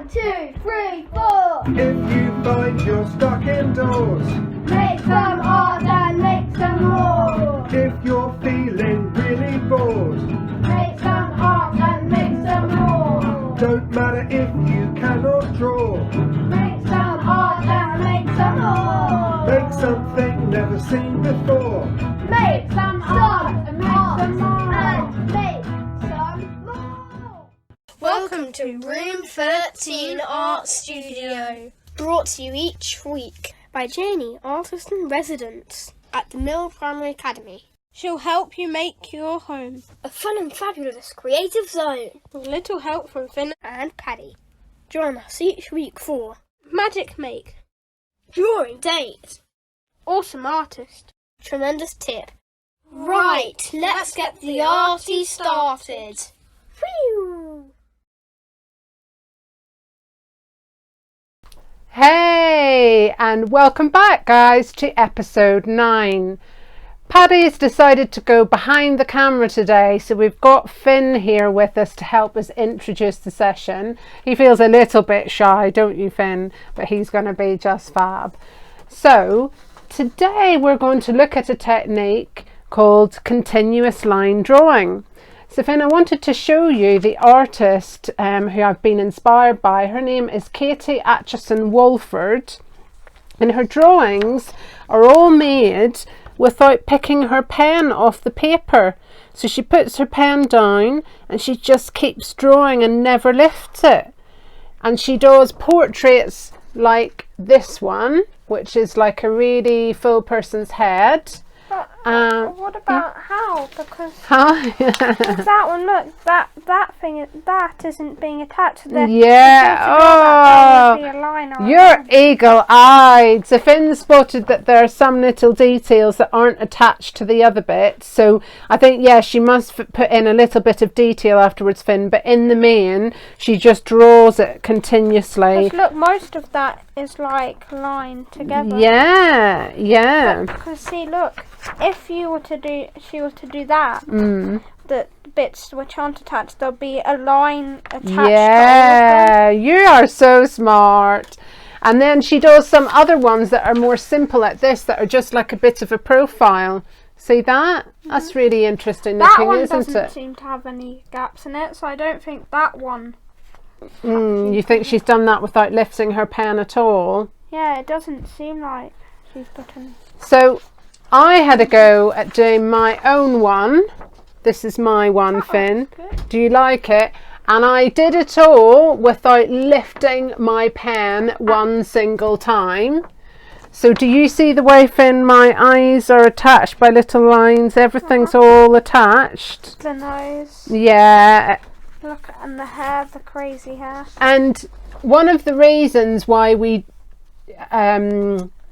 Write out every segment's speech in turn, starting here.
1, 2, 3, 4. If you find you're stuck indoors, Make some art and make some more. if you're feeling really bored, Make some art and make some more. don't matter if you cannot draw, Make some art and make some more. make something never seen before. Make some art and make some more. And make some more. Welcome to Room 13 Art Studio, brought to you each week by Janie, Artist in Residence at the Mill Primary Academy. She'll help you make your home a fun and fabulous creative zone with little help from Finn and Paddy. Join us each week for Magic Make, Drawing Date, Awesome Artist, Tremendous Tip. Right, let's get the arty started. Phew! Hey, and welcome back, guys, to episode 9. Paddy's decided to go behind the camera today, so we've got Finn here with us to help us introduce the session. He feels a little bit shy, don't you, Finn? But he's going to be just fab. So, today we're going to look at a technique called continuous line drawing. So Finn, I wanted to show you the artist who I've been inspired by. Her name is Katie Atchison Wolford, and her drawings are all made without picking her pen off the paper. So she puts her pen down and she just keeps drawing and never lifts it. And she does portraits like this one, which is like a really full person's head. What about how? Because Huh? that one, look, that thing, that isn't being attached to the... Yeah, Oh, you're eagle-eyed. So Finn spotted that there are some little details that aren't attached to the other bit. So I think, yeah, she must put in a little bit of detail afterwards, Finn. But in the main, she just draws it continuously. Look, most of that is like lined together. Yeah, yeah. Because see, look, if you were to do, she was to do that, the bits which aren't attached, there'll be a line attached. Yeah, you are so smart. And then she does some other ones that are more simple like this, that are just like a bit of a profile. See that? That's really interesting That looking, one isn't doesn't it? seem to have any gaps in it, so I don't think that one. You think she's done that without lifting her pen at all? Yeah, it doesn't seem like she's put in. So I had a go at doing my own one. This is my one, Finn. Good. Do you like it? And I did it all without lifting my pen one single time. So do you see the way, Finn, my eyes are attached by little lines? Everything's all attached. The nose. Yeah. Look, and the hair, the crazy hair. And one of the reasons why we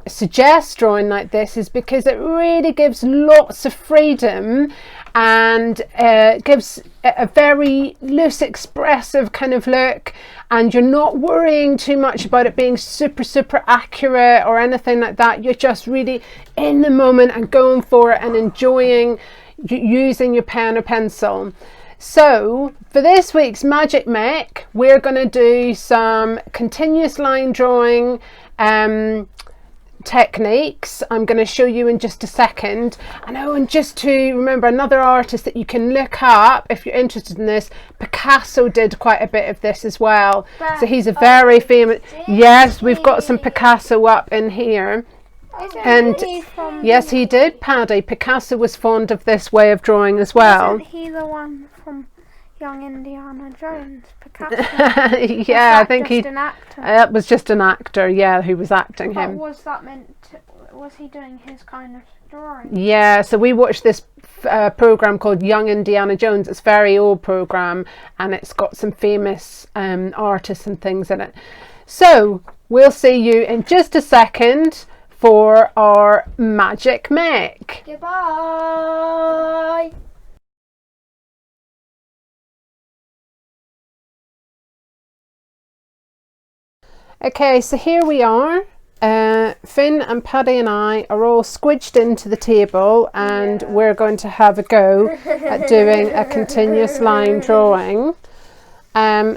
suggest drawing like this is because it really gives lots of freedom and gives a very loose, expressive kind of look, and you're not worrying too much about it being super accurate or anything like that. You're just really in the moment and going for it and enjoying using your pen or pencil. So for this week's Magic Make, we're going to do some continuous line drawing techniques. I'm going to show you in just a second. And just to remember, another artist that you can look up if you're interested in this, Picasso did quite a bit of this as well. So he's a very famous... Yes, we've got some Picasso up in here. And yes, he did, Paddy. Picasso was fond of this way of drawing as well. Isn't he the one from Young Indiana Jones? Picasso. Yeah, I think an actor? It was just an actor, yeah, who was acting But him. was that meant to, was he doing his kind of drawing? Yeah, so we watched this program called Young Indiana Jones. It's a very old program, and it's got some famous artists and things in it. So we'll see you in just a second for our Magic Make. Goodbye. Okay, so here we are. Finn and Paddy and I are all squidged into the table, and we're going to have a go at doing a continuous line drawing.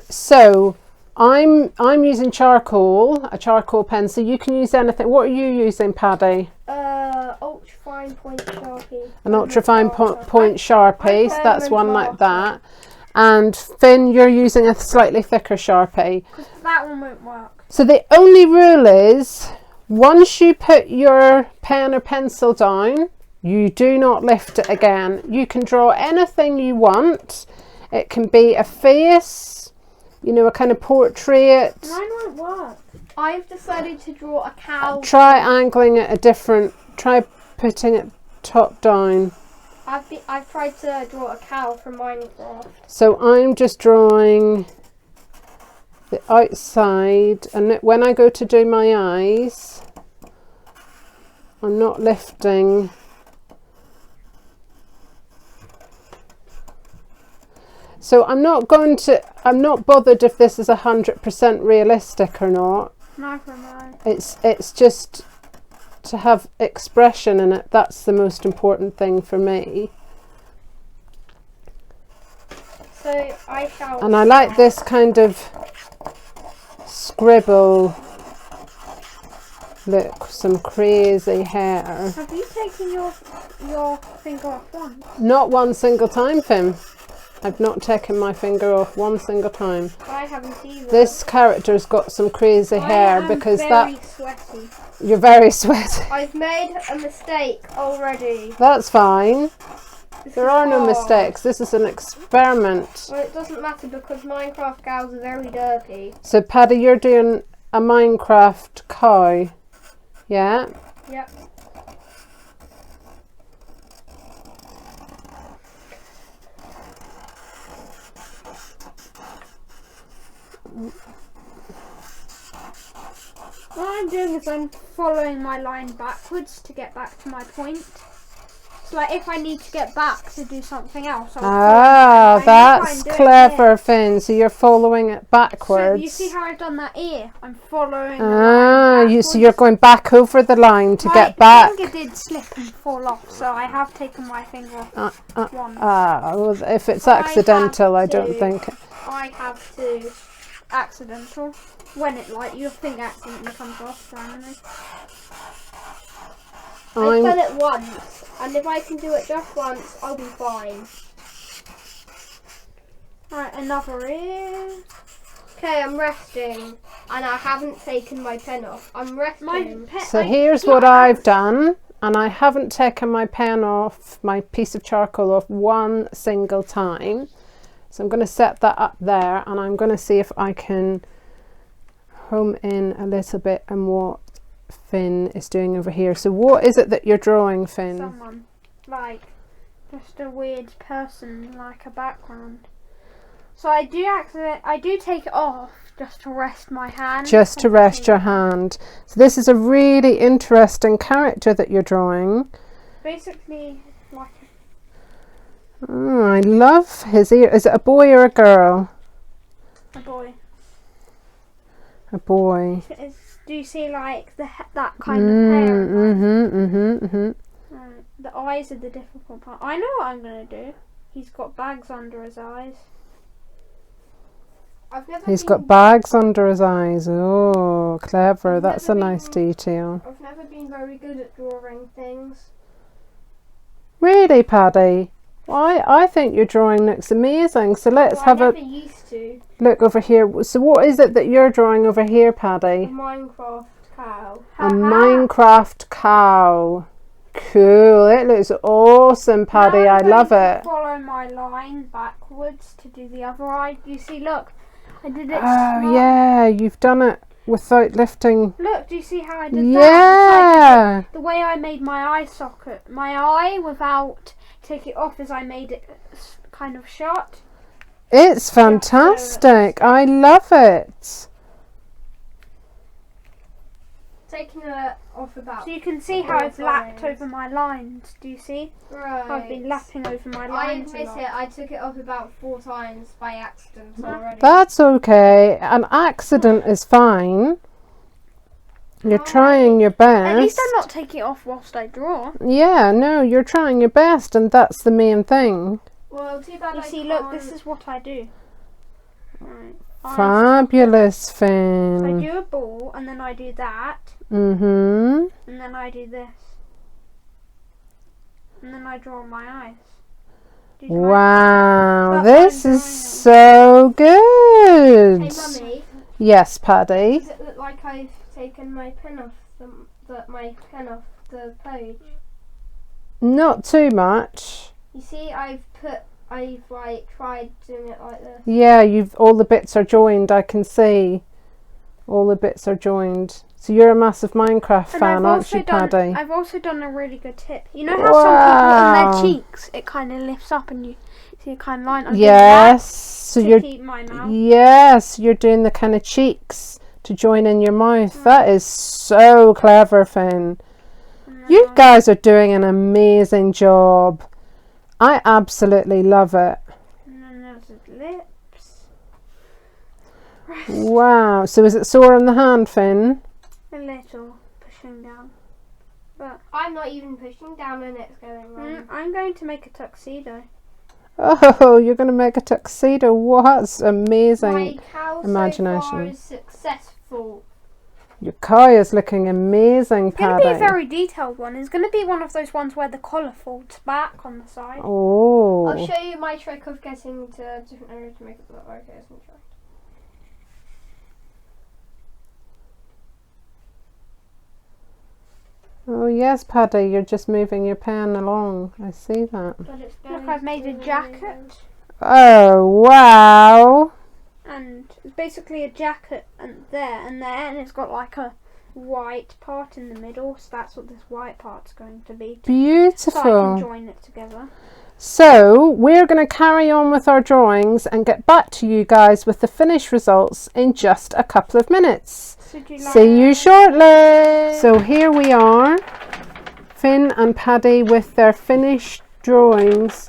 So I'm using charcoal, a charcoal pencil. You can use anything. What are you using, Paddy? Ultra fine point Sharpie. An ultra fine point Sharpie. So that's one like that. that. And Finn, you're using a slightly thicker Sharpie. That one won't work. So the only rule is, once you put your pen or pencil down, you do not lift it again. You can draw anything you want. It can be a face, you know, a kind of portrait. Mine won't work. I've decided to draw a cow. Try angling it try putting it top down. I've tried to draw a cow from Minecraft. So I'm just drawing the outside, and when I go to do my eyes, I'm not lifting. So I'm not bothered if this is 100% realistic or not. Neither am I. It's just to have expression in it. That's the most important thing for me. So I shall. And I like this kind of scribble. Look, some crazy hair. Have you taken your finger off once? Not one single time, Finn. I've not taken my finger off one single time. I haven't either. This character's got some crazy hair because very sweaty. You're very sweaty. I've made a mistake already. That's fine. This There is are no hard. mistakes. This is an experiment. Well, it doesn't matter because Minecraft cows are very dirty. So, Paddy, you're doing a Minecraft cow. Yeah? Yep. What I'm doing is I'm following my line backwards to get back to my point. So like if I need to get back to do something else, I'll Ah, follow my line. that's If I do it clever, here. Finn. So you're following it So backwards. you see how I've done that ear? I'm following the Ah, line so you're backwards. going back over the line to My get back. finger did slip and fall off, so I have taken my finger off once. Well, if it's I have accidental, I don't to- think. I have to accidental. When it like your finger accidentally comes off randomly. I've done it once, and if I can do it just once, I'll be fine. Right, another ear. Okay, I'm resting, and I haven't taken my pen off. I'm resting. So here's what I've done, and I haven't taken my pen off, my piece of charcoal off one single time. So I'm going to set that up there, and I'm going to see if I can home in a little bit on what Finn is doing over here. So what is it that you're drawing, Finn? Someone, like, just a weird person, like a background. So I do take it off just to rest my hand. Just to rest your hand. So this is a really interesting character that you're drawing. Basically, like Oh, I love his ear. Is it a boy or a girl? a boy. A boy. Do you see like that kind of hair? The eyes are the difficult part. I know what I'm gonna do. He's got bags under his eyes. He's got bags under his eyes. Oh, clever. That's a nice detail. I've never been very good at drawing things. Really, Paddy? Well, I think your drawing looks amazing. So let's have I a never used to. look over here. So what is it that you're drawing over here, A Paddy? Minecraft cow. A Minecraft cow. Cool. It looks awesome, Paddy. Now I I'm love going to it. Follow my line backwards to do the other eye. You see, look, I did it. Oh, smart. yeah. You've done it without lifting. Look, do you see how I did that? Yeah. The way I made my eye socket, my eye without taking it off, is I made it kind of shut. It's fantastic. I love it. Taking it off about. So you can see how I've lapped over my lines. Do you see? Right. I've been lapping over my I lines. a admit lot. it, I took it off about 4 times by accident already. That's okay. An accident is fine. You're trying your At least best. I'm not taking it off whilst I draw. Yeah, no, you're trying your best, and that's the main thing. Well, too bad You I see, can't. look, this is what I do. Right. Fabulous, I Finn. do a ball, and then I do that, Mm-hmm. and then I do this, and then I draw my eyes. Do you try- Wow, But this I'm is drawing so good. Hey, Mummy, Yes, Paddy. does it look like I've taken my pen off the page? Not too much. You see, I've like tried doing it like this. Yeah, all the bits are joined. I can see all the bits are joined. So you're a massive Minecraft And fan, aren't you, Paddy? I've also done a really good tip. You know how some people in their cheeks, it kind of lifts up and you see a kind of line? I'm Yes. So doing that you're to keep my mouth. yes, you're doing the kind of cheeks to join in your mouth. That is so clever, Finn. You guys are doing an amazing job. I absolutely love it. And then there's his lips. Wow. So is it sore on the hand, Finn? A little pushing down. But I'm not even pushing down and it's going wrong. I'm going to make a tuxedo. Oh, you're going to make a tuxedo. What's amazing. My cow imagination. so far is successful. Your cow is looking amazing, It's going to be a Paddy. very detailed one. It's going to be one of those ones where the collar folds back on the side. Oh. I'll show you my trick of getting to different areas to make it look like it isn't joined. Oh yes, Paddy, you're just moving your pen along. I see that. But it's Look, I've made a jacket. Oh, wow. And it's basically a jacket and it's got like a white part in the middle, so that's what this white part's going to be. So I Beautiful. can join it together. So we're going to carry on with our drawings and get back to you guys with the finished results in just a couple of minutes. So do you like See you shortly. So here we are, Finn and Paddy with their finished drawings.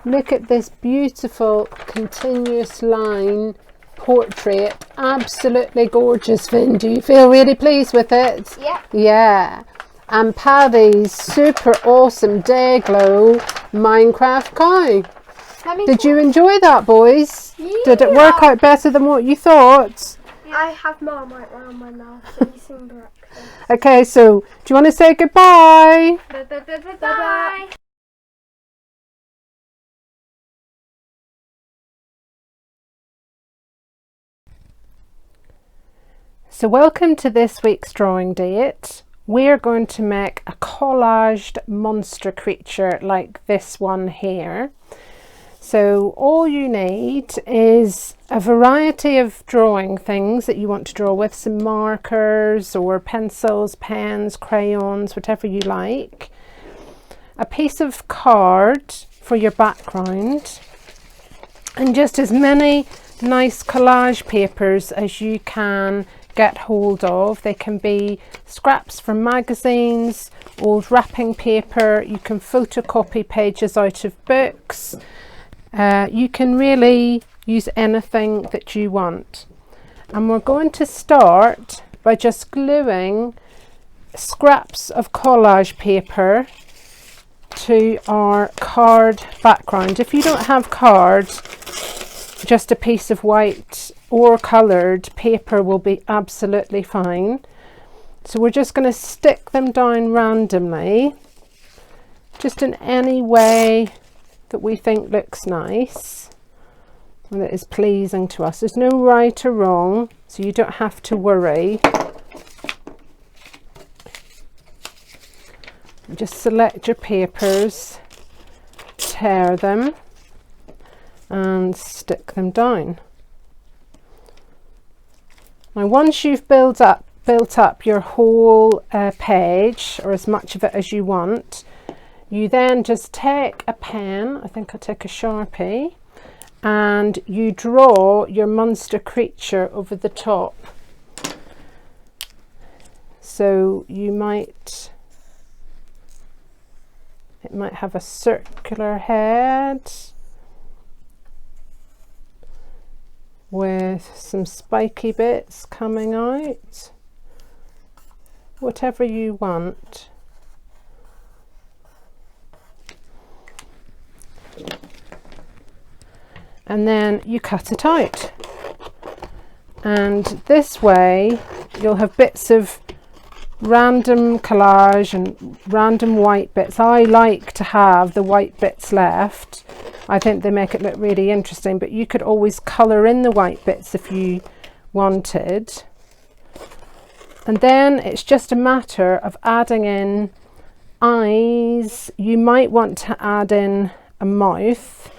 Look at this beautiful continuous line portrait. Absolutely gorgeous, Finn. Do you feel really pleased with it? Yeah. Yeah. And Paddy's super awesome day glow Minecraft cow. Did you enjoy that, boys? Did it work out better than what you thought? I have Marmite around my mouth, so you seem breakfast. Okay, so do you want to say goodbye? Bye-bye. So welcome to this week's drawing date. We're going to make a collaged monster creature like this one here. So all you need is a variety of drawing things that you want to draw with, some markers or pencils, pens, crayons, whatever you like. A piece of card for your background and just as many nice collage papers as you can get hold of. They can be scraps from magazines, old wrapping paper, you can photocopy pages out of books. You can really use anything that you want. And we're going to start by just gluing scraps of collage paper to our card background. If you don't have card, just a piece of white or coloured paper will be absolutely fine. So we're just going to stick them down randomly, just in any way that we think looks nice and that is pleasing to us. There's no right or wrong, so you don't have to worry. Just select your papers, tear them and stick them down. Now once you've built up your whole page, or as much of it as you want, you then just take a pen, I think I'll take a Sharpie, and you draw your monster creature over the top. So it might have a circular head with some spiky bits coming out, whatever you want. And then you cut it out. And this way you'll have bits of random collage and random white bits. I like to have the white bits left. I think they make it look really interesting, but you could always colour in the white bits if you wanted. And then it's just a matter of adding in eyes. You might want to add in a mouth.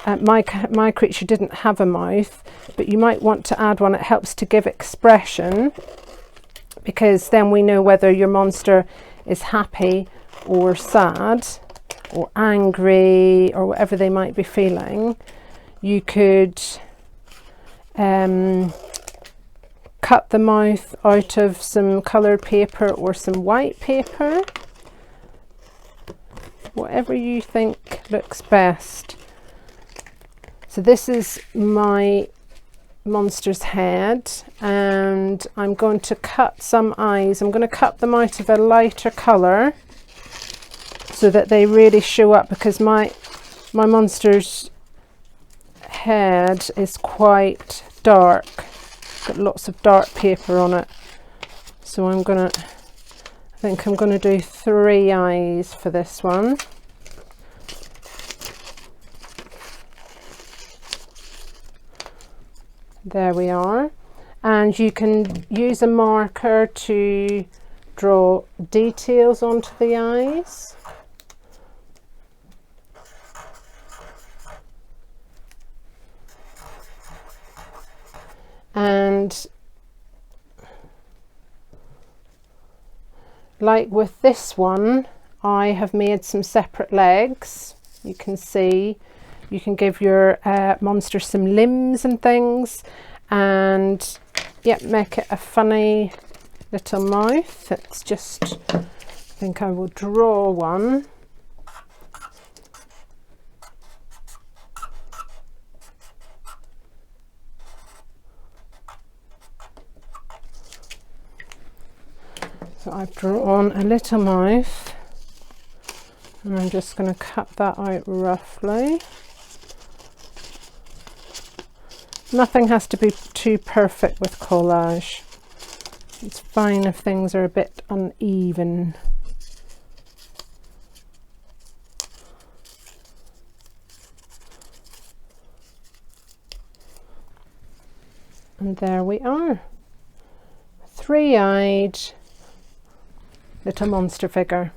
My creature didn't have a mouth, but you might want to add one. It helps to give expression, because then we know whether your monster is happy or sad or angry or whatever they might be feeling. You could cut the mouth out of some coloured paper or some white paper, whatever you think looks best. So this is my monster's head, and I'm going to cut some eyes. I'm going to cut them out of a lighter colour so that they really show up, because my monster's head is quite dark. Got lots of dark paper on it. So I think I'm going to do 3 eyes for this one. There we are. And you can use a marker to draw details onto the eyes. And like with this one, I have made some separate legs. You can see, you can give your monster some limbs and things, and yeah, make it a funny little mouth. It's just, I think I will draw one. So I've drawn a little mouth, and I'm just going to cut that out roughly. Nothing has to be too perfect with collage. It's fine if things are a bit uneven. And there we are. 3-eyed little monster figure.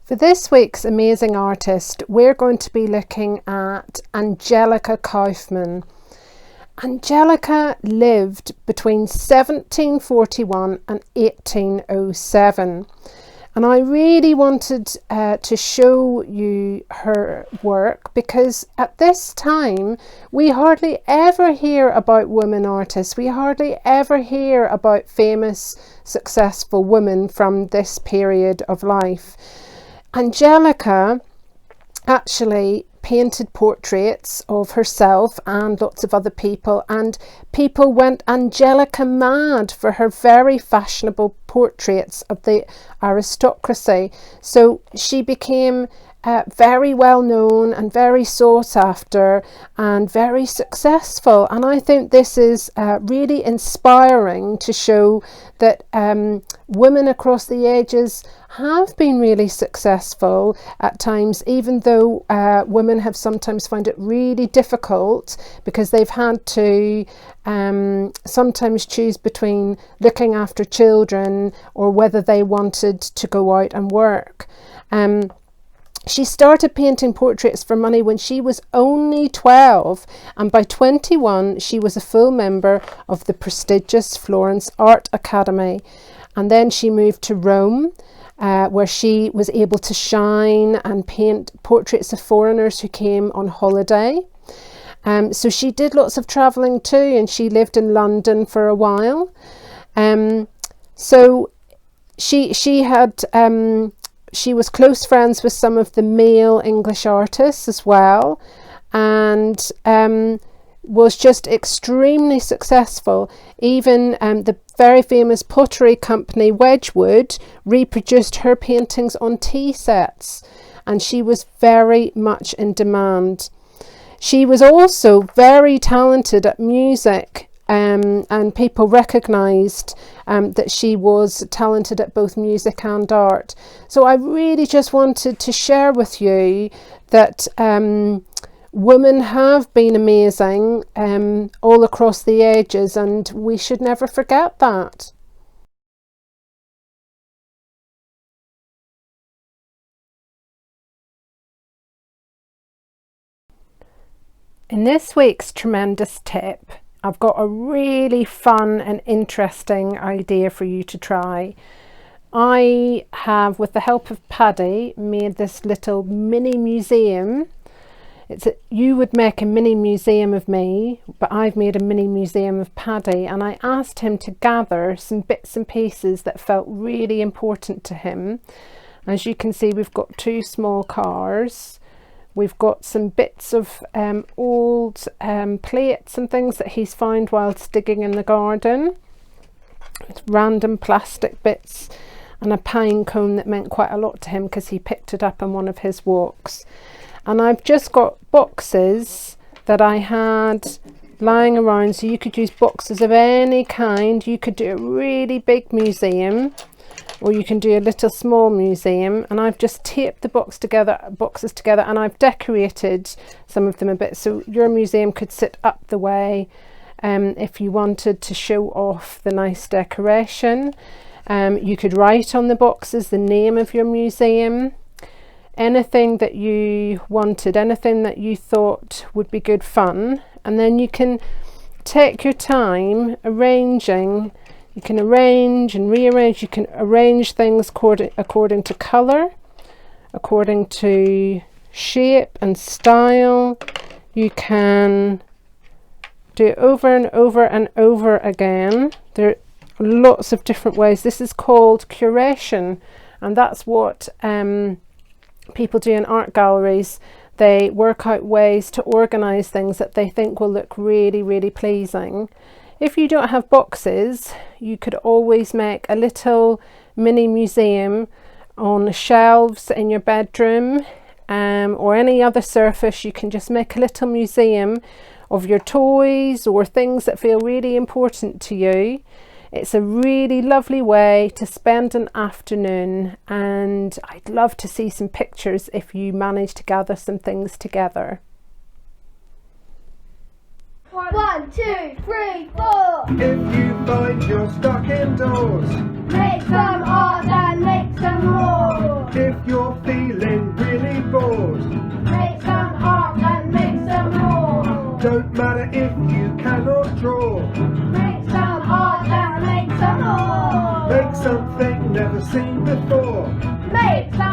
For this week's Amazing Artist, we're going to be looking at Angelica Kauffman. Angelica lived between 1741 and 1807. And I really wanted to show you her work, because at this time we hardly ever hear about women artists. We hardly ever hear about famous, successful women from this period of life. Angelica actually painted portraits of herself and lots of other people, and people went Angelica mad for her very fashionable portraits of the aristocracy. So she became very well known and very sought after and very successful, and I think this is really inspiring to show that women across the ages have been really successful at times, even though women have sometimes found it really difficult, because they've had to sometimes choose between looking after children or whether they wanted to go out and work. She started painting portraits for money when she was only 12, and by 21 she was a full member of the prestigious Florence Art Academy. And then she moved to Rome, where she was able to shine and paint portraits of foreigners who came on holiday. So she did lots of travelling too, and she lived in London for a while. So she was close friends with some of the male English artists as well, and was just extremely successful. Even the very famous pottery company Wedgwood reproduced her paintings on tea sets. and she was very much in demand. She was also very talented at music, and people recognised that she was talented at both music and art. So I really just wanted to share with you that women have been amazing all across the ages, and we should never forget that. In this week's tremendous tip, I've got a really fun and interesting idea for you to try. I have, with the help of Paddy, made this little mini museum. You would make a mini museum of me, but I've made a mini museum of Paddy, and I asked him to gather some bits and pieces that felt really important to him. As you can see, we've got 2 small cars. We've got some bits of old plates and things that he's found whilst digging in the garden. Random plastic bits and a pine cone that meant quite a lot to him because he picked it up on one of his walks. And I've just got boxes that I had lying around, so you could use boxes of any kind. You could do a really big museum, or you can do a little small museum, and I've just taped the boxes together, and I've decorated some of them a bit, so your museum could sit up the way if you wanted to show off the nice decoration. You could write on the boxes the name of your museum, anything that you wanted, anything that you thought would be good fun, and then you can take your time arranging. You can arrange and rearrange. You can arrange things according to colour, according to shape and style. You can do it over and over and over again. There are lots of different ways. This is called curation, and that's what people do in art galleries. They work out ways to organise things that they think will look really, really pleasing. If you don't have boxes, you could always make a little mini museum on shelves in your bedroom, or any other surface. You can just make a little museum of your toys or things that feel really important to you. It's a really lovely way to spend an afternoon, and I'd love to see some pictures if you manage to gather some things together. 1, 2, 3, 4. If you find you're stuck indoors, Make some art and make some more. if you're feeling really bored, Make some art and make some more. don't matter if you cannot draw. Make some art and make some more. Make something never seen before. Make some